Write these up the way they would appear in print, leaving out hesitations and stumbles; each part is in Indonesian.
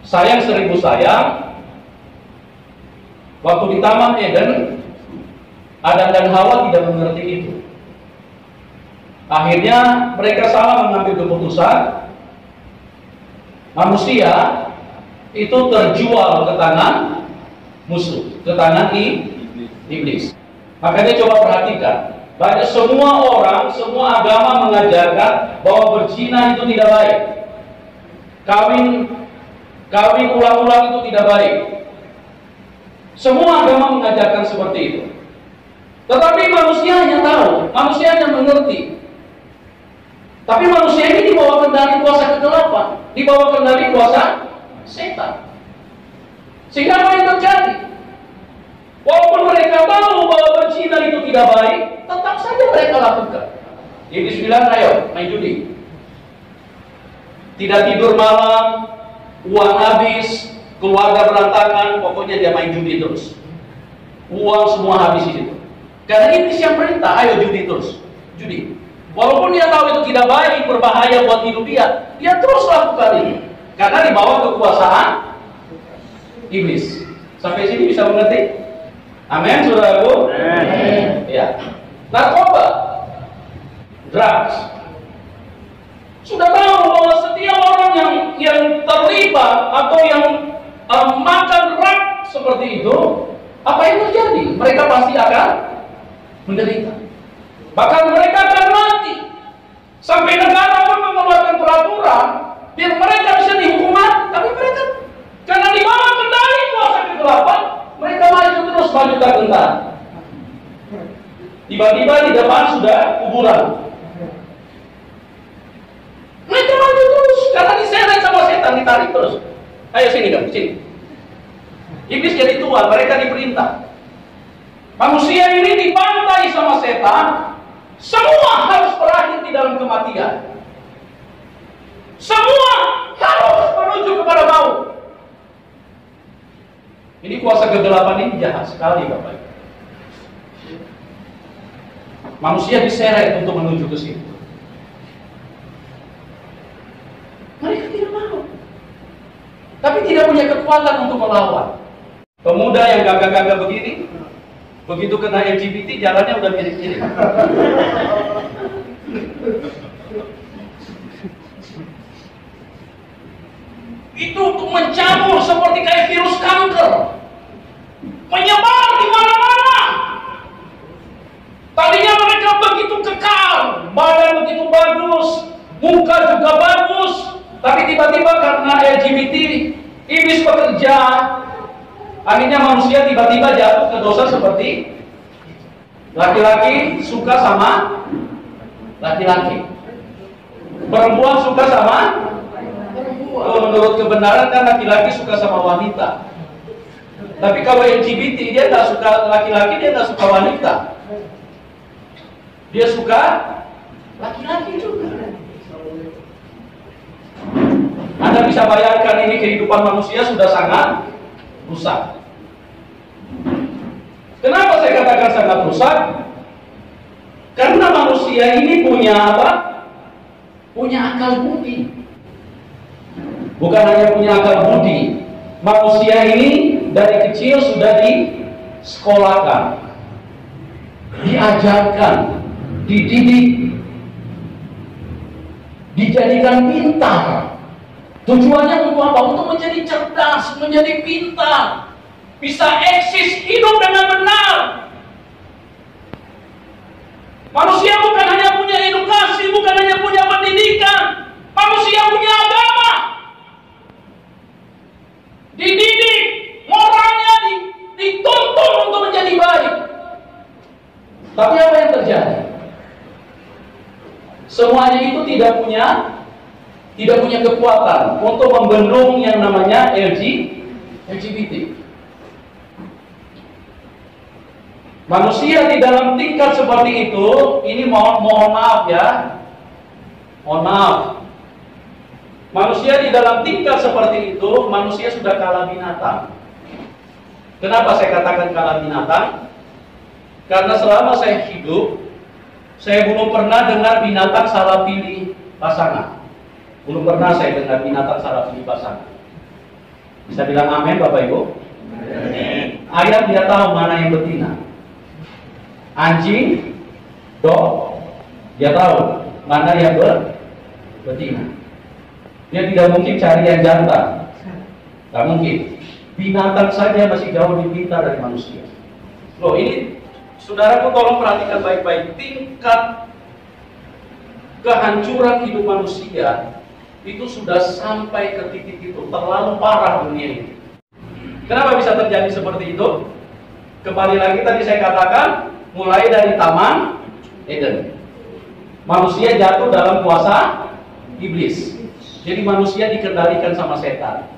sayang seribu sayang, waktu di Taman Eden, Adam dan Hawa tidak mengerti itu. Akhirnya mereka salah mengambil keputusan. Manusia itu terjual ke tangan musuh, ke tangan iblis. Makanya coba perhatikan, banyak semua orang, semua agama mengajarkan bahwa berzina itu tidak baik. Kawin ulang-ulang itu tidak baik. Semua agama mengajarkan seperti itu. Tetapi manusia hanya tahu, manusia hanya mengerti. Tapi manusia ini dibawa kendali kuasa kegelapan, dibawa kendali kuasa setan. Sehingga apa yang terjadi? Walaupun mereka tahu bahwa berzina itu tidak baik, tetap saja mereka lakukan. Iblis bilang, ayo main judi. Tidak tidur malam, uang habis, keluarga berantakan, pokoknya dia main judi terus. Uang semua habis di situ. Karena iblis yang perintah, ayo judi terus, judi. Walaupun dia tahu itu tidak baik, berbahaya buat hidup dia terus lakukan ini. Karena dibawa kekuasaan iblis. Sampai sini bisa mengerti? Amin, saudaraku. Ya. Narkoba, drugs. Sudah tahu bahwa setiap orang yang terlibat atau yang makan rak seperti itu, apa yang terjadi? Mereka pasti akan menderita. Bahkan mereka akan mati. Sampai negara pun mengeluarkan peraturan biar mereka bisa dihukum mati. Tapi mereka karena di bawah kendali kuasa kegelapan, mereka maju terus, maju tak gentar. Tiba-tiba di depan sudah kuburan. Mereka maju terus karena diseret sama setan, ditarik terus. Ayo sini kamu, sini. Iblis jadi tuan, mereka diperintah. Manusia ini dibantai sama setan. Semua harus berakhir di dalam kematian. Semua harus menuju kepada maut. Ini kuasa kegelapan ini jahat sekali, Bapak Ibu. Manusia diseret untuk menuju ke situ. Mereka tidak mau, tapi tidak punya kekuatan untuk melawan. Pemuda yang gagah-gagah begini, begitu kena LGBT jalannya udah mirip-mirip. Itu untuk mencampur seperti kayak virus kanker, menyebar di mana-mana. Tadinya mereka begitu kekal, badan begitu bagus, muka juga bagus, tapi tiba-tiba karena LGBT, iblis bekerja, akhirnya manusia tiba-tiba jatuh ke dosa seperti laki-laki suka sama laki-laki, perempuan suka sama perempuan. Menurut kebenaran kan laki-laki suka sama wanita, tapi kalau LGBT dia nggak suka laki-laki, dia nggak suka wanita, dia suka laki-laki juga. Anda bisa bayangkan ini kehidupan manusia sudah sangat rusak. Kenapa saya katakan sangat rusak? Karena manusia ini punya apa? Punya akal budi. Bukan hanya punya akal budi, manusia ini dari kecil sudah disekolahkan, diajarkan, dididik, dijadikan pintar. Tujuannya untuk apa? Untuk menjadi cerdas, menjadi pintar, bisa eksis hidup dengan benar. Manusia bukan hanya punya edukasi, bukan hanya punya pendidikan, manusia punya agama, dididik, moralnya dituntun untuk menjadi baik. Tapi apa yang terjadi? Semuanya itu tidak punya kekuatan untuk membendung yang namanya LGBT. Manusia di dalam tingkat seperti itu, ini mohon maaf ya, mohon maaf. Manusia di dalam tingkat seperti itu, manusia sudah kalah binatang. Kenapa saya katakan kalah binatang? Karena selama saya hidup, saya belum pernah dengar binatang salah pilih pasangan. Belum pernah saya dengar binatang salah pilih pasangan. Bisa bilang amin Bapak Ibu? Ayam dia tahu mana yang betina. Anjing, dog, dia tahu mana yang betina. Dia tidak mungkin cari yang jantan. Tidak mungkin. Binatang saja masih jauh lebih pintar dari manusia. Loh, ini saudaraku tolong perhatikan baik-baik. Tingkat kehancuran hidup manusia itu sudah sampai ke titik itu. Terlalu parah dunia ini. Kenapa bisa terjadi seperti itu? Kembali lagi tadi saya katakan, mulai dari Taman Eden. Manusia jatuh dalam kuasa iblis. Jadi manusia dikendalikan sama setan.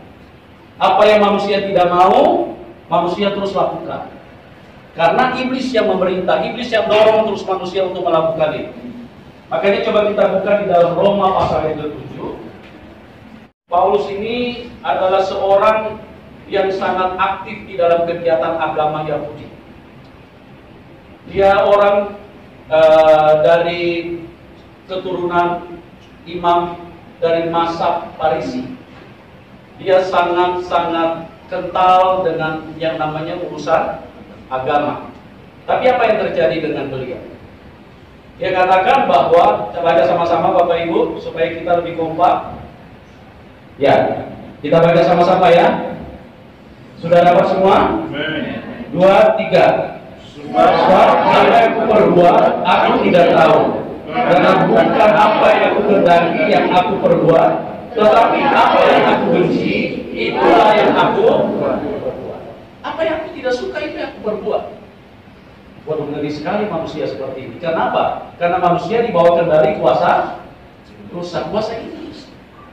Apa yang manusia tidak mau, manusia terus lakukan. Karena iblis yang memerintah, iblis yang dorong terus manusia untuk melakukan itu. Makanya coba kita buka di dalam Roma pasal yang ke-7. Paulus ini adalah seorang yang sangat aktif di dalam kegiatan agama Yahudi. Dia orang dari keturunan imam dari mazhab Farisi. Dia sangat-sangat kental dengan yang namanya urusan agama. Tapi apa yang terjadi dengan beliau? Dia katakan bahwa, kita baca sama-sama Bapak Ibu, supaya kita lebih kompak. Ya, kita baca sama-sama ya. Sudah dapat semua? 2, 3. Sebab apa yang aku perbuat, aku tidak tahu. Karena bukan apa yang aku kehendaki yang aku perbuat, tetapi apa yang aku benci, itulah yang aku perbuat. Apa yang aku tidak suka, itu yang aku perbuat. Waduh, ngeri sekali manusia seperti ini. Kenapa? Karena manusia dibawa kendali kuasa rusak, kuasa iblis.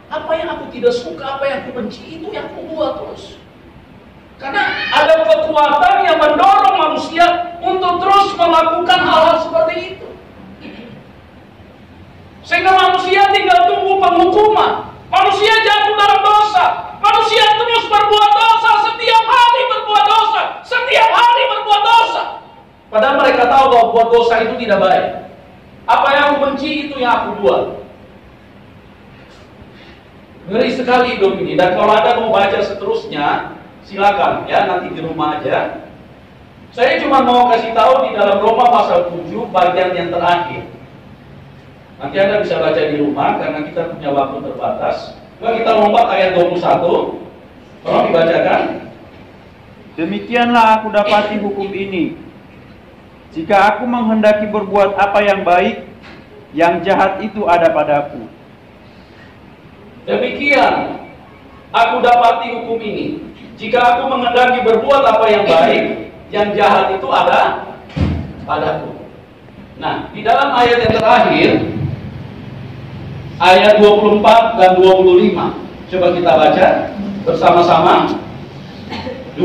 Apa yang aku tidak suka, apa yang aku benci, itu yang aku buat terus. Karena ada kekuatan yang mendorong manusia untuk terus melakukan hal-hal seperti itu. Sehingga manusia tinggal tunggu penghukuman. Manusia jatuh dalam dosa. Manusia terus berbuat dosa, setiap hari berbuat dosa, setiap hari berbuat dosa. Padahal mereka tahu bahwa buat dosa itu tidak baik. Apa yang aku benci, itu yang aku buat. Ngeri sekali hidup ini. Dan kalau Anda mau baca seterusnya, silakan ya, nanti di rumah aja. Saya cuma mau kasih tahu di dalam Roma pasal 7 bagian yang terakhir. Nanti Anda bisa baca di rumah karena kita punya waktu terbatas. Coba kita lompat ayat 21. Tolong dibacakan. Demikianlah aku dapati hukum ini. Jika aku menghendaki berbuat apa yang baik, yang jahat itu ada padaku. Demikian aku dapati hukum ini. Jika aku menghendaki berbuat apa yang baik, yang jahat itu ada padaku. Nah, di dalam ayat yang terakhir, ayat 24 dan 25. Coba kita baca bersama-sama. 2,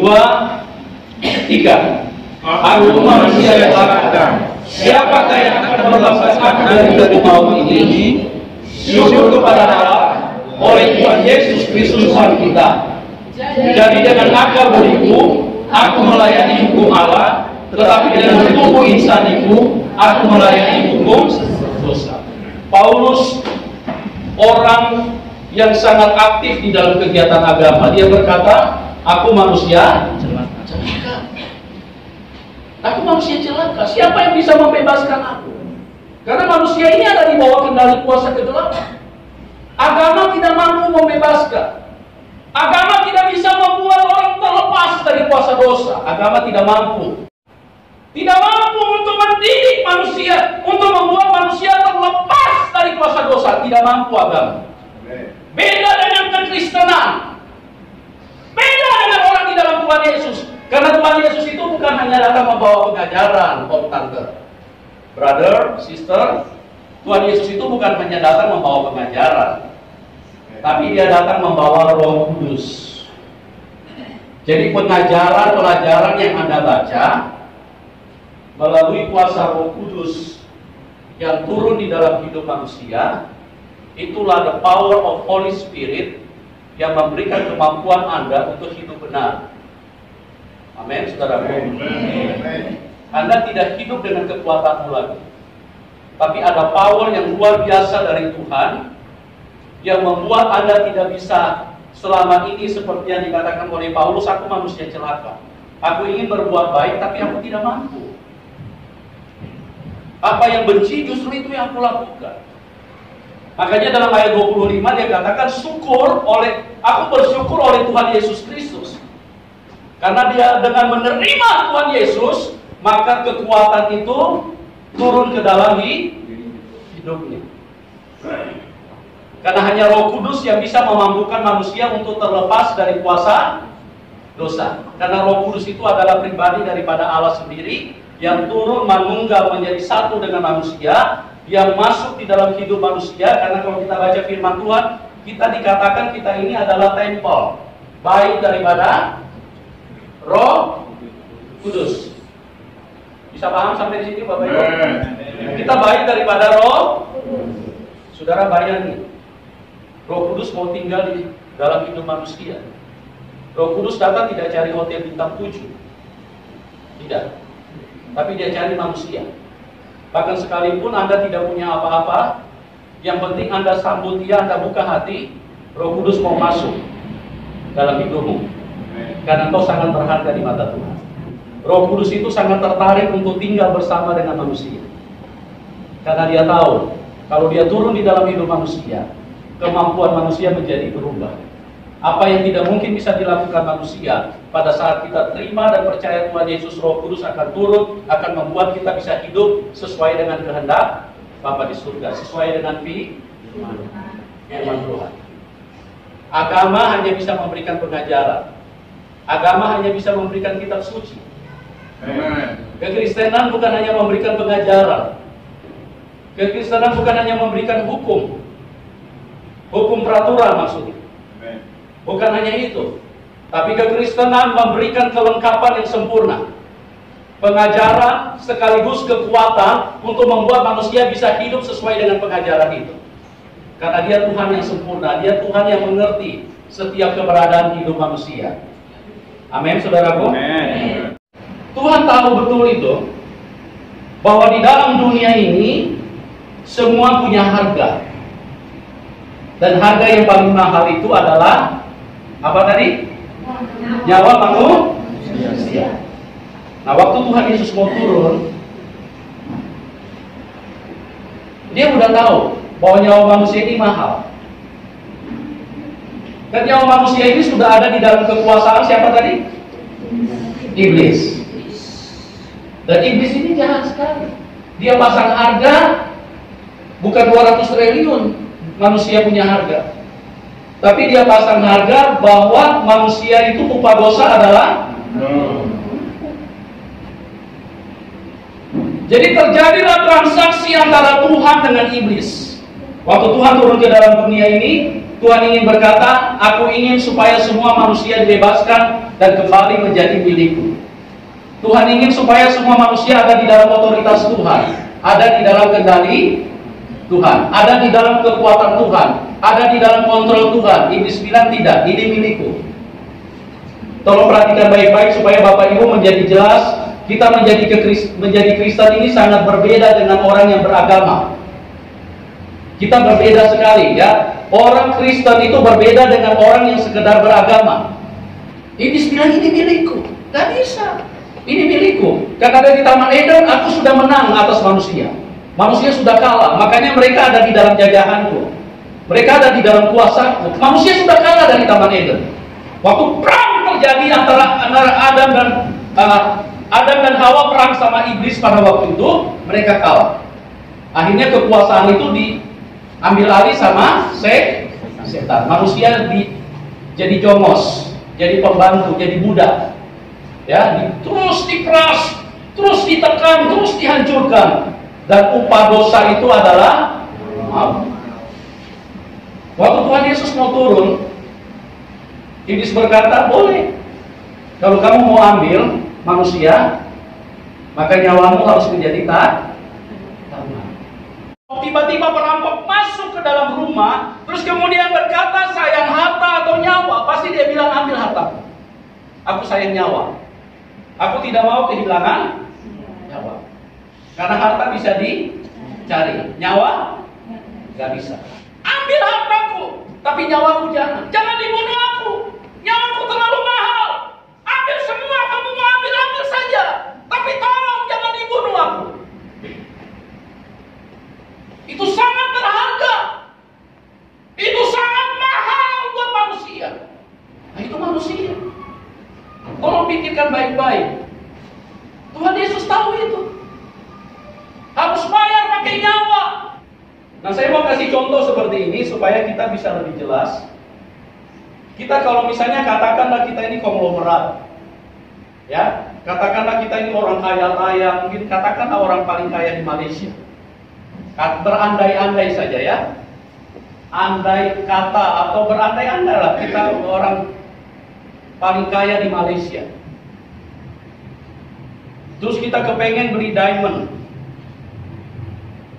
3. Aku manusia yang lakar. Siapakah yang akan melepaskan aku dari tubuh maut ini? Syukur kepada Allah oleh Tuhan Yesus Kristus Tuhan kita. Jadi dengan akal beriku, aku melayani hukum Allah, tetapi dengan tubuh insaniku, aku melayani hukum dosa. Paulus orang yang sangat aktif di dalam kegiatan agama. Dia berkata, aku manusia celaka. Aku manusia celaka. Siapa yang bisa membebaskan aku? Karena manusia ini ada di bawah kendali kuasa kegelapan. Agama tidak mampu membebaskan. Agama tidak bisa membuat orang terlepas dari kuasa dosa. Agama tidak mampu. Tidak mampu untuk mendidik manusia, untuk membuat manusia terlepas dari kuasa dosa. Tidak mampu agama. Beda dengan kekristenan. Beda dengan orang di dalam Tuhan Yesus. Karena Tuhan Yesus itu bukan hanya datang membawa pengajaran, tante, brother, sister. Tuhan Yesus itu bukan hanya datang membawa pengajaran, tapi dia datang membawa Roh Kudus. Jadi pelajaran yang Anda baca melalui kuasa Roh Kudus yang turun di dalam hidup manusia, itulah the power of Holy Spirit yang memberikan kemampuan Anda untuk hidup benar. Amin, saudaraku. Anda tidak hidup dengan kekuatanmu lagi, tapi ada power yang luar biasa dari Tuhan yang membuat Anda tidak bisa selama ini seperti yang dikatakan oleh Paulus, aku manusia celaka. Aku ingin berbuat baik, tapi aku tidak mampu. Apa yang benci justru itu yang aku lakukan. Makanya dalam ayat 25 dia katakan, aku bersyukur oleh Tuhan Yesus Kristus. Karena dia dengan menerima Tuhan Yesus, maka kekuatan itu turun ke dalam hidupnya. Karena hanya Roh Kudus yang bisa memampukan manusia untuk terlepas dari kuasa dosa. Karena Roh Kudus itu adalah pribadi daripada Allah sendiri yang turun menunggal menjadi satu dengan manusia, yang masuk di dalam hidup manusia. Karena kalau kita baca firman Tuhan, kita dikatakan kita ini adalah tempel baik daripada Roh Kudus. Bisa paham sampai di sini Bapak Ibu? Kita baik daripada Roh. Saudara bayangin, Roh Kudus mau tinggal di dalam hidup manusia. Roh Kudus datang tidak cari hotel bintang 7. Tidak. Tapi dia cari manusia. Bahkan sekalipun Anda tidak punya apa-apa, yang penting Anda sambut dia, Anda buka hati, Roh Kudus mau masuk dalam hidupmu. Karena engkau sangat berharga di mata Tuhan. Roh Kudus itu sangat tertarik untuk tinggal bersama dengan manusia. Karena dia tahu, kalau dia turun di dalam hidup manusia, kemampuan manusia menjadi berubah. Apa yang tidak mungkin bisa dilakukan manusia, pada saat kita terima dan percaya Tuhan Yesus, Roh Kudus akan turun, akan membuat kita bisa hidup sesuai dengan kehendak Bapa di surga, sesuai dengan firman Tuhan. Agama hanya bisa memberikan pengajaran. Agama hanya bisa memberikan kitab suci. Kekristenan bukan hanya memberikan pengajaran. Kekristenan bukan hanya memberikan hukum peraturan maksudnya. Bukan hanya itu, tapi kekristenan memberikan kelengkapan yang sempurna, pengajaran sekaligus kekuatan untuk membuat manusia bisa hidup sesuai dengan pengajaran itu. Karena dia Tuhan yang sempurna, dia Tuhan yang mengerti setiap keberadaan hidup manusia. Amin, saudaraku. Amen. Tuhan tahu betul itu, bahwa di dalam dunia ini semua punya harga. Dan harga yang paling mahal itu adalah apa tadi? Nyawa manusia. Nah, waktu Tuhan Yesus mau turun, dia udah tahu bahwa nyawa manusia ini mahal. Dan nyawa manusia ini sudah ada di dalam kekuasaan siapa tadi? Iblis. Dan iblis ini jahat sekali. Dia pasang harga bukan 200 triliun manusia punya harga. Tapi dia pasang harga bahwa manusia itu upah dosa adalah Jadi terjadilah transaksi antara Tuhan dengan iblis. Waktu Tuhan turun ke dalam dunia ini, Tuhan ingin berkata, aku ingin supaya semua manusia dibebaskan dan kembali menjadi milikku. Tuhan ingin supaya semua manusia ada di dalam otoritas Tuhan, ada di dalam kendali Tuhan, ada di dalam kekuatan Tuhan, ada di dalam kontrol Tuhan. Iblis bilang tidak, ini milikku. Tolong perhatikan baik-baik supaya Bapak Ibu menjadi jelas. Kita menjadi Kristen ini sangat berbeda dengan orang yang beragama. Kita berbeda sekali ya. Orang Kristen itu berbeda dengan orang yang sekedar beragama. Iblis bilang ini milikku. Gak bisa. Ini milikku. Karena dari Taman Eden aku sudah menang atas manusia. Manusia sudah kalah. Makanya mereka ada di dalam jajahanku. Mereka ada di dalam kuasaku. Manusia sudah kalah dari Taman Eden. Waktu perang terjadi antara Adam dan Hawa perang sama iblis pada waktu itu, mereka kalah. Akhirnya kekuasaan itu diambil alih sama setan. Manusia jadi jongos, jadi pembantu, jadi budak. Ya, terus diperas, terus ditekan, terus dihancurkan. Dan upah dosa itu adalah maut. Waktu Tuhan Yesus mau turun, iblis berkata, boleh. Kalau kamu mau ambil manusia, maka nyawamu harus menjadi tahanan. Tiba-tiba perampok masuk ke dalam rumah, terus kemudian berkata, sayang harta atau nyawa? Pasti dia bilang, ambil harta. Aku sayang nyawa. Aku tidak mau kehilangan nyawa. Karena harta bisa dicari, nyawa gak bisa. Ambil hartaku, tapi nyawaku jangan. Jangan dibunuh. manusia. Tolong pikirkan baik-baik. Tuhan Yesus tahu itu. Harus bayar pakai nyawa. Nah, saya mau kasih contoh seperti ini supaya kita bisa lebih jelas. Kita kalau misalnya katakanlah kita ini konglomerat, ya, katakanlah kita ini orang kaya raya, mungkin katakanlah orang paling kaya di Malaysia. Berandai-andai saja ya, andai kata atau berandai-andai lah kita orang paling kaya di Malaysia. Terus kita kepengen beli diamond,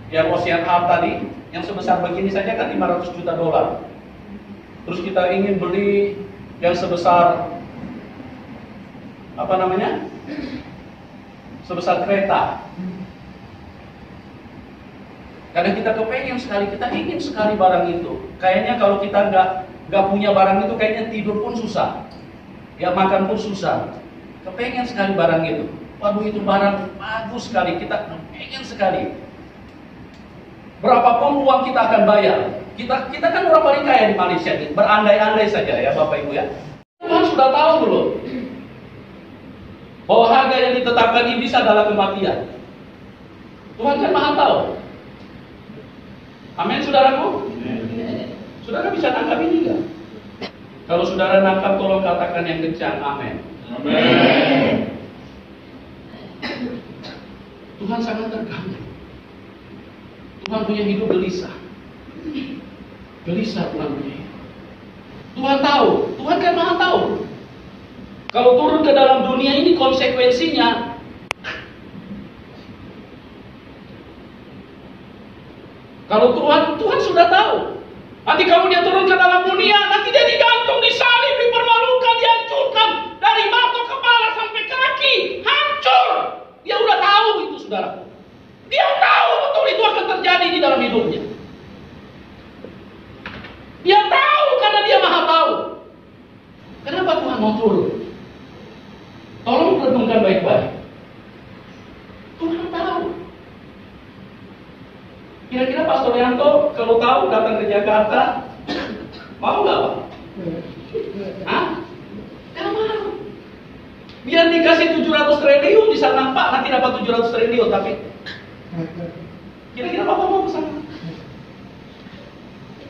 yang Ocean Heart tadi, yang sebesar begini saja kan $500 juta. Terus kita ingin beli yang sebesar apa namanya? Sebesar kereta. Karena kita kepengen sekali, kita ingin sekali barang itu. Kayaknya kalau kita nggak punya barang itu, kayaknya tidur pun susah, ya makan pun susah. Kepengen sekali barang itu. Waduh, itu barang bagus sekali, kita kepengen sekali. Berapapun uang kita akan bayar. Kita kan orang paling kaya di Malaysia nih. Berandai-andai saja ya Bapak Ibu ya. Tuhan sudah tahu belum bahwa harga yang ditetapkan iblis adalah kematian. Tuhan kan maha tahu. Amin, saudaraku. Saudara bisa nangkap ini enggak? Kalau saudara nangkap, tolong katakan yang kencang, amin. Amin. Tuhan sangat terganggu. Tuhan punya hidup gelisah. Gelisah Tuhan punya hidup. Tuhan tahu, Tuhan kan maha tahu. Kalau turun ke dalam dunia ini konsekuensinya. Kalau Tuhan sudah tahu. Nanti kalau dia turun ke dalam dunia, nanti dia digantung, disalib, dipermalukan, dihancurkan. Dari mata kepala sampai kaki, hancur. Dia udah tahu itu, saudara. Dia tahu betul itu akan terjadi di dalam hidupnya. Dia tahu karena dia maha tahu. Kenapa Tuhan mau turun? Tolong renungkan baik-baik. Tuhan tahu. Kira-kira Pastor Yanto kalau tahu datang ke Jakarta, mau nggak Pak? Hah? Nggak mau. Biar dikasih 700 triliun di sana Pak, nanti dapat 700 triliun tapi kira-kira Bapak mau ke sana?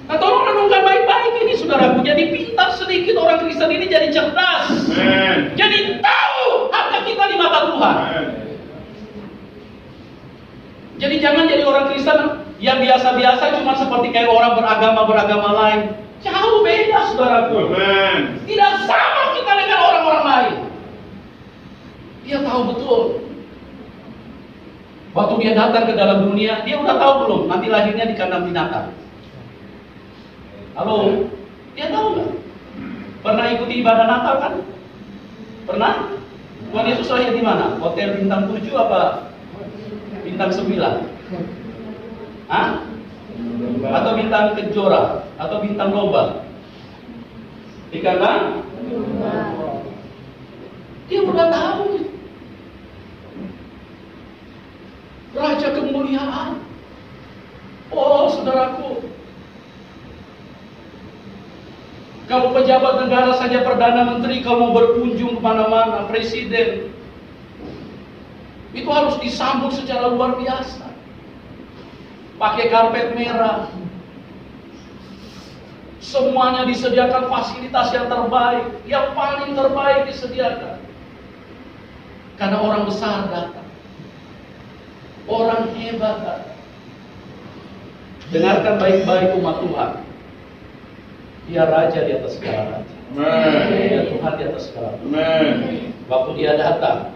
Nah, tolong renungkan baik-baik ini saudaraku. Jadi pintar sedikit orang Kristen ini jadi cerdas. Jadi tahu harga kita di mata Tuhan. Jadi jangan jadi orang Kristen yang biasa-biasa cuma seperti kayak orang beragama lain. Jauh beda saudaraku. Tidak sama kita dengan orang-orang lain. Dia tahu betul. Waktu dia datang ke dalam dunia, dia udah tahu belum nanti lahirnya di kandang binatang. Halo, dia tahu nggak? Pernah ikuti ibadah Natal kan? Pernah? Tuhan Yesus lahir di mana? Hotel bintang 7 apa bintang 9? Hah? Atau bintang Kejora? Atau bintang Lomba? Di kandang? Dia udah tahu. Raja kemuliaan. Oh, saudaraku. Kalau pejabat negara saja, Perdana Menteri, kalau mau berkunjung kemana-mana, Presiden, itu harus disambut secara luar biasa. Pakai karpet merah. Semuanya disediakan fasilitas yang terbaik, yang paling terbaik disediakan. Karena orang besar datang. Orang hebat datang. Dengarkan baik-baik umat Tuhan. Dia raja di atas segala raja. Dia Tuhan di atas segala Tuhan. Waktu dia datang,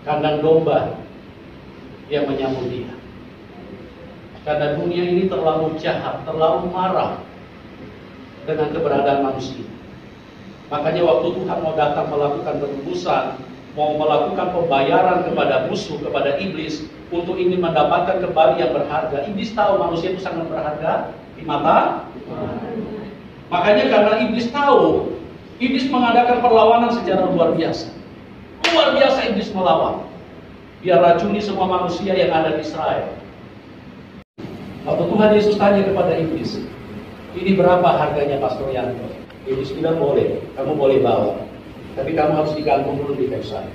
kandang domba yang menyambut dia. Karena dunia ini terlalu jahat, terlalu marah dengan keberadaan manusia. Makanya waktu Tuhan mau datang melakukan penebusan, mau melakukan pembayaran kepada musuh, kepada iblis, untuk ingin mendapatkan kembali yang berharga. Iblis tahu manusia itu sangat berharga di mata Tuhan. Makanya karena iblis tahu, iblis mengadakan perlawanan secara luar biasa. Luar biasa iblis melawan. Dia racuni semua manusia yang ada di Israel. Waktu Tuhan Yesus tanya kepada iblis, ini berapa harganya Pastor Yanto? Iblis bilang boleh, kamu boleh bawa, tapi kamu harus digantung dulu di kayu salib.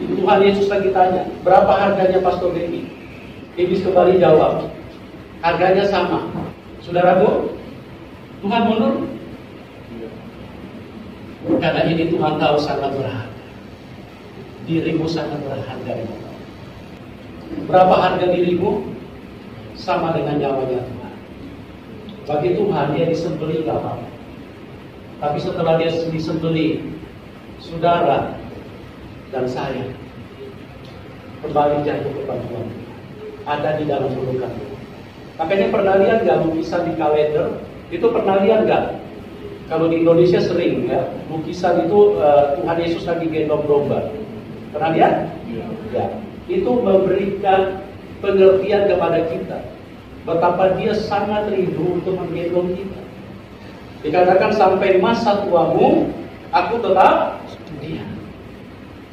Tuhan Yesus lagi tanya, berapa harganya Pastor Denny? Iblis kembali jawab, harganya sama. Sudah ragu? Tuhan mundur? Karena ini Tuhan tahu sangat berharga. Dirimu sangat berharga. Berapa harga dirimu? Sama dengan nyawanya Tuhan. Bagi Tuhan dia disembelih gak apa-apa. Tapi setelah dia disembelih, saudara dan saya kembali jatuh kepada Tuhan. Ada di dalam pelukan Tuhan. Makanya pernah lihat gak lukisan di kalender? Itu pernah lihat gak? Kalau di Indonesia sering ya, lukisan itu Tuhan Yesus lagi gendong domba. Pernah lihat? Ya. Itu memberikan pengertian kepada kita betapa dia sangat rindu untuk menggendong kita. Dikatakan sampai masa tuamu aku tetap setia.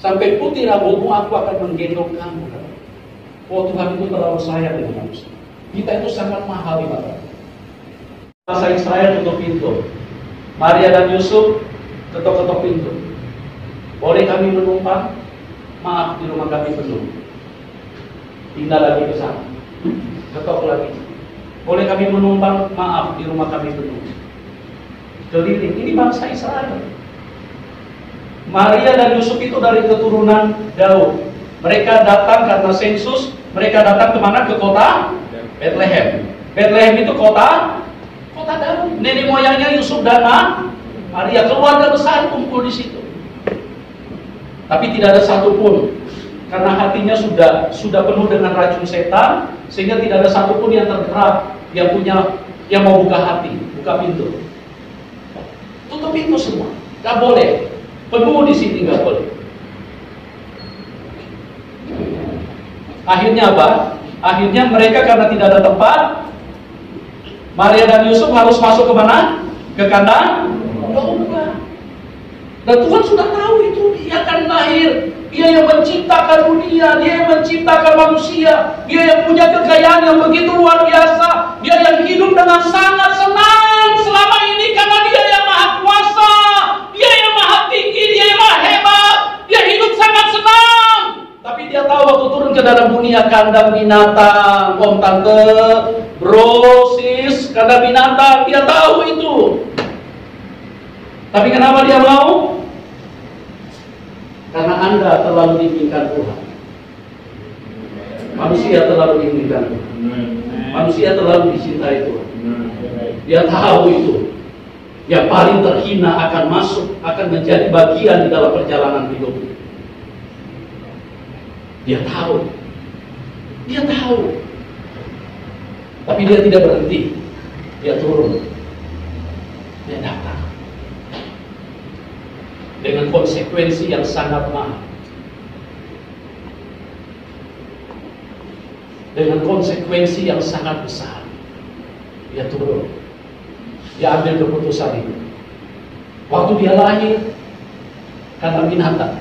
Sampai putih rambutmu aku akan menggendong kamu. Oh, Tuhan itu terlalu sayang dengan manusia. Kita itu sangat mahal di mata. Masa Israel tutup pintu. Maria dan Yusuf ketok-ketok pintu. Boleh kami menumpang? Maaf, di rumah kami penuh. Pindah lagi ke sana. Ketok lagi. Boleh kami menumpang? Maaf, di rumah kami penuh. Keliling. Ini bangsa Israel. Maria dan Yusuf itu dari keturunan Daud. Mereka datang karena sensus. Mereka datang kemana? Ke kota Bethlehem. Bethlehem itu kota Daud. Nenek moyangnya Yusuf dan Maria. Keluarga besar kumpul di situ. Tapi tidak ada satupun, karena hatinya sudah penuh dengan racun setan, sehingga tidak ada satupun yang tergerak, yang mau buka hati, buka pintu. Tutup pintu semua, nggak boleh. Penuh di sini nggak boleh. Akhirnya apa? Akhirnya mereka karena tidak ada tempat, Maria dan Yusuf harus masuk ke mana? Ke kandang domba. Dan Tuhan sudah tahu itu, dia akan lahir. Dia yang menciptakan dunia, dia yang menciptakan manusia, dia yang punya kekayaan yang begitu luar biasa. Dia yang hidup dengan sangat senang selama ini karena dia yang maha kuasa, dia yang maha tinggi, dia yang maha hebat. Dia hidup sangat senang. Tapi dia tahu waktu turun ke dalam dunia kandang binatang, om tante, bro, sis, kandang binatang, dia tahu itu. Tapi kenapa dia mau? Karena Anda terlalu diinginkan Tuhan. Manusia terlalu diinginkan Tuhan. Manusia terlalu dicintai Tuhan. Dia tahu itu. Yang paling terhina akan masuk, akan menjadi bagian di dalam perjalanan hidupnya. Dia tahu. Dia tahu. Tapi dia tidak berhenti. Dia turun. Dia datang. Dengan konsekuensi yang sangat mahal. Dengan konsekuensi yang sangat besar. Dia turun. Dia ambil keputusan itu. Waktu dia lahir, kandang binatang.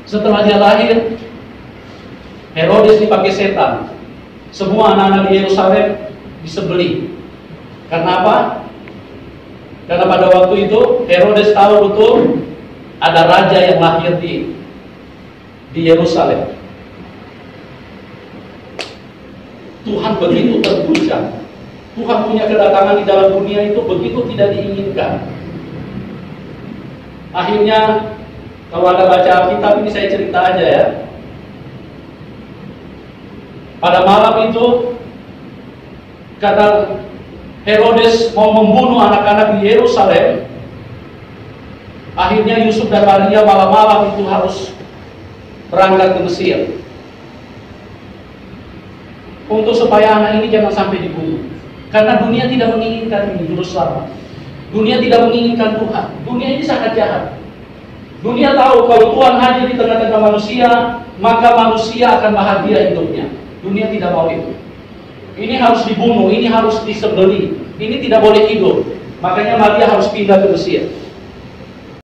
Setelah dia lahir, Herodes dipakai setan. Semua anak-anak di Yerusalem disembelih. Karena apa? Karena pada waktu itu Herodes tahu betul ada raja yang lahir di Yerusalem. Tuhan begitu terguncang. Tuhan punya kedatangan di dalam dunia itu begitu tidak diinginkan. Akhirnya kalau Anda baca Alkitab ini saya cerita aja ya. Pada malam itu karena Herodes mau membunuh anak-anak di Yerusalem. Akhirnya Yusuf dan Maria malam-malam itu harus berangkat ke Mesir. Untuk supaya anak ini jangan sampai dibunuh. Karena dunia tidak menginginkan ini, juru selamat. Dunia tidak menginginkan Tuhan. Dunia ini sangat jahat. Dunia tahu kalau Tuhan hadir di tengah-tengah manusia, maka manusia akan bahagia hidupnya. Dunia tidak mau itu. Ini harus dibunuh, ini harus disembelih, ini tidak boleh hidup. Makanya Maria harus pindah ke Mesir.